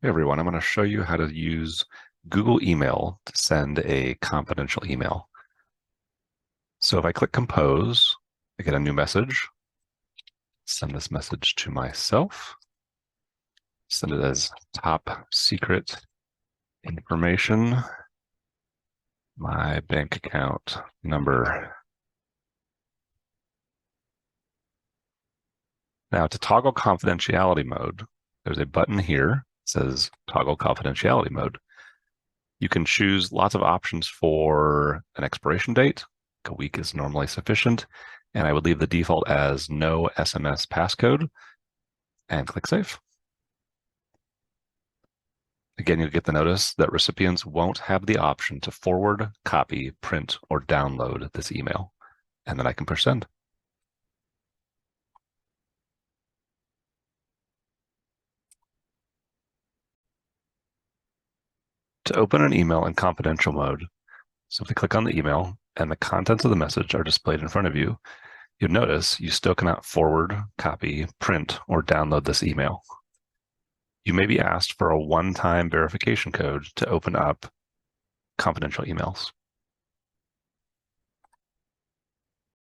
Hey everyone, I'm going to show you how to use Google Email to send a confidential email. So if I click Compose, I get a new message. Send this message to myself. Send it as top secret information, my bank account number. Now to toggle confidentiality mode, there's a button here that says toggle confidentiality mode. You can choose lots of options for an expiration date. A week is normally sufficient. And I would leave the default as no SMS passcode and click Save. Again, you'll get the notice that recipients won't have the option to forward, copy, print, or download this email. And then I can push send. To open an email in confidential mode, simply click on the email and the contents of the message are displayed in front of you. You'll notice you still cannot forward, copy, print, or download this email. You may be asked for a one-time verification code to open up confidential emails.